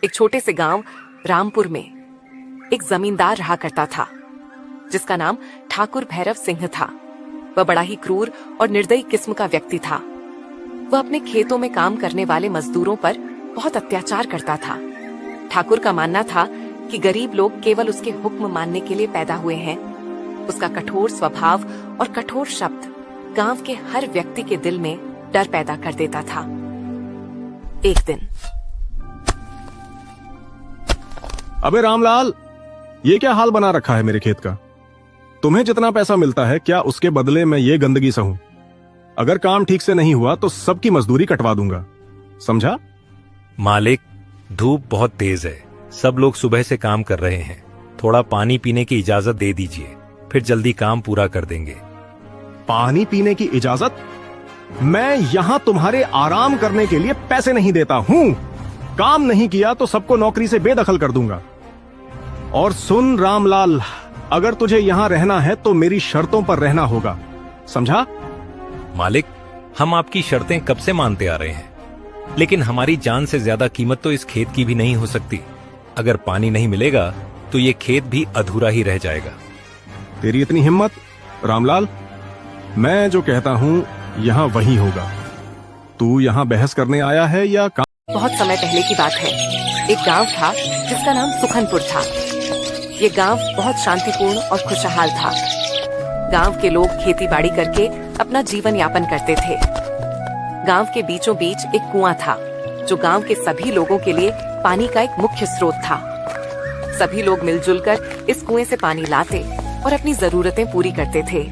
एक छोटे से गांव रामपुर में एक जमींदार रहा करता था जिसका नाम ठाकुर भैरव सिंह था। वह बड़ा ही क्रूर और निर्दयी किस्म का व्यक्ति था। वह अपने खेतों में काम करने वाले मजदूरों पर बहुत अत्याचार करता था। ठाकुर का मानना था कि गरीब लोग केवल उसके हुक्म मानने के लिए पैदा हुए हैं। उसका कठोर स्वभाव और कठोर शब्द गांव के हर व्यक्ति के दिल में डर पैदा कर देता था। एक दिन, अबे रामलाल, ये क्या हाल बना रखा है मेरे खेत का? तुम्हें जितना पैसा मिलता है क्या उसके बदले मैं ये गंदगी सहूं? अगर काम ठीक से नहीं हुआ तो सबकी मजदूरी कटवा दूंगा, समझा? मालिक, धूप बहुत तेज है। सब लोग सुबह से काम कर रहे हैं। थोड़ा पानी पीने की इजाजत दे दीजिए, फिर जल्दी काम पूरा कर देंगे। पानी पीने की इजाजत? मैं यहाँ तुम्हारे आराम करने के लिए पैसे नहीं देता हूँ। काम नहीं किया तो सबको नौकरी से बेदखल कर दूंगा। और सुन रामलाल, अगर तुझे यहाँ रहना है तो मेरी शर्तों पर रहना होगा, समझा? मालिक, हम आपकी शर्तें कब से मानते आ रहे हैं, लेकिन हमारी जान से ज्यादा कीमत तो इस खेत की भी नहीं हो सकती। अगर पानी नहीं मिलेगा तो ये खेत भी अधूरा ही रह जाएगा। तेरी इतनी हिम्मत? रामलाल, मैं जो कहता हूँ यहाँ वही होगा। तू यहाँ बहस करने आया है या काम? बहुत समय पहले की बात है। एक गांव था जिसका नाम सुखनपुर था। ये गांव बहुत शांतिपूर्ण और खुशहाल था। गांव के लोग खेती बाड़ी करके अपना जीवन यापन करते थे। गांव के बीचों बीच एक कुआं था जो गांव के सभी लोगों के लिए पानी का एक मुख्य स्रोत था। सभी लोग मिलजुल कर इस कुएं से पानी लाते और अपनी जरूरतें पूरी करते थे।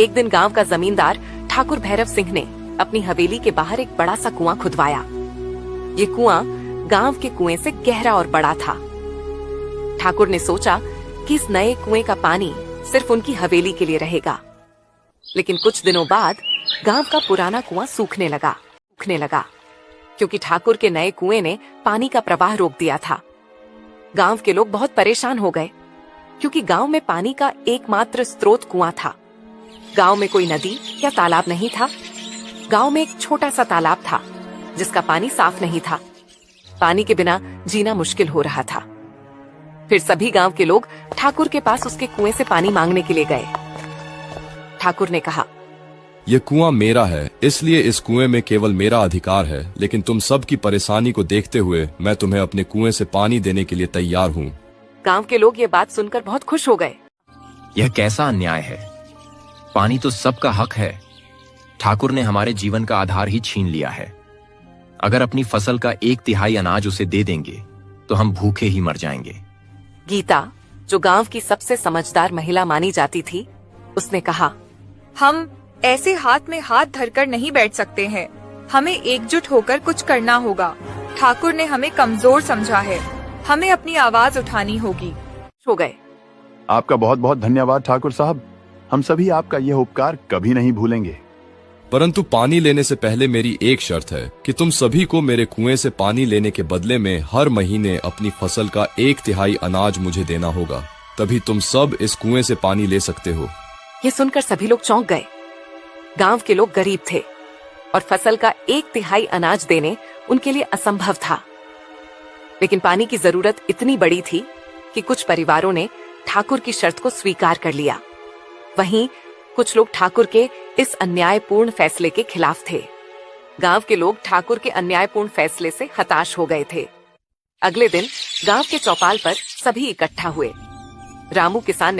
एक दिन गांव का जमींदार ठाकुर भैरव सिंह ने अपनी हवेली के बाहर एक बड़ा सा कुआं खुदवाया। ये कुआं गांव के कुएं से गहरा और बड़ा था। ठाकुर ने सोचा कि इस नए कुएं का पानी सिर्फ उनकी हवेली के लिए रहेगा। लेकिन कुछ दिनों बाद गांव का पुराना कुआं सूखने लगा क्योंकि ठाकुर के नए कुएं ने पानी का प्रवाह रोक दिया था। गांव के लोग बहुत परेशान हो गए क्योंकि गांव में पानी का एकमात्र स्रोत कुआं था। गांव में कोई नदी या तालाब नहीं था। गांव में एक छोटा सा तालाब था जिसका पानी साफ नहीं था। पानी के बिना जीना मुश्किल हो रहा था। फिर सभी गांव के लोग ठाकुर के पास उसके कुएं से पानी मांगने के लिए गए। ठाकुर ने कहा, ये कुआं मेरा है, इसलिए इस कुएं में केवल मेरा अधिकार है। लेकिन तुम सब की परेशानी को देखते हुए मैं तुम्हें अपने कुएं से पानी देने के लिए तैयार हूँ। गांव के लोग ये बात सुनकर बहुत खुश हो गए। यह कैसा अन्याय है? पानी तो सबका हक है। ठाकुर ने हमारे जीवन का आधार ही छीन लिया है। अगर अपनी फसल का 1/3 अनाज उसे दे देंगे तो हम भूखे ही मर जाएंगे। गीता, जो गांव की सबसे समझदार महिला मानी जाती थी, उसने कहा, हम ऐसे हाथ में हाथ धरकर नहीं बैठ सकते हैं। हमें एकजुट होकर कुछ करना होगा। ठाकुर ने हमें कमजोर समझा है। हमें अपनी आवाज उठानी होगी। हो गए। आपका बहुत बहुत धन्यवाद ठाकुर साहब। हम सभी आपका यह उपकार कभी नहीं भूलेंगे। परंतु पानी लेने से पहले मेरी एक शर्त है कि तुम सभी को मेरे कुएं से पानी लेने के बदले में हर महीने अपनी फसल का 1/3 अनाज मुझे देना होगा। तभी तुम सब इस कुएं से पानी ले सकते हो। ये सुनकर सभी लोग चौंक गए। गांव के लोग गरीब थे और फसल का 1/3 अनाज देने उनके लिए असंभव था। लेकिन पानी की जरूरत इतनी बड़ी थी कि कुछ परिवारों ने ठाकुर की शर्त को स्वीकार कर लिया। वहीं कुछ लोग ठाकुर के इस अन्यायपूर्ण फैसले के खिलाफ थे। गांव के लोग ठाकुर के अन्यायपूर्ण फैसले से हताश हो गए थे। अगले दिन गांव के चौपाल पर सभी इकट्ठा हुए। रामू किसान ने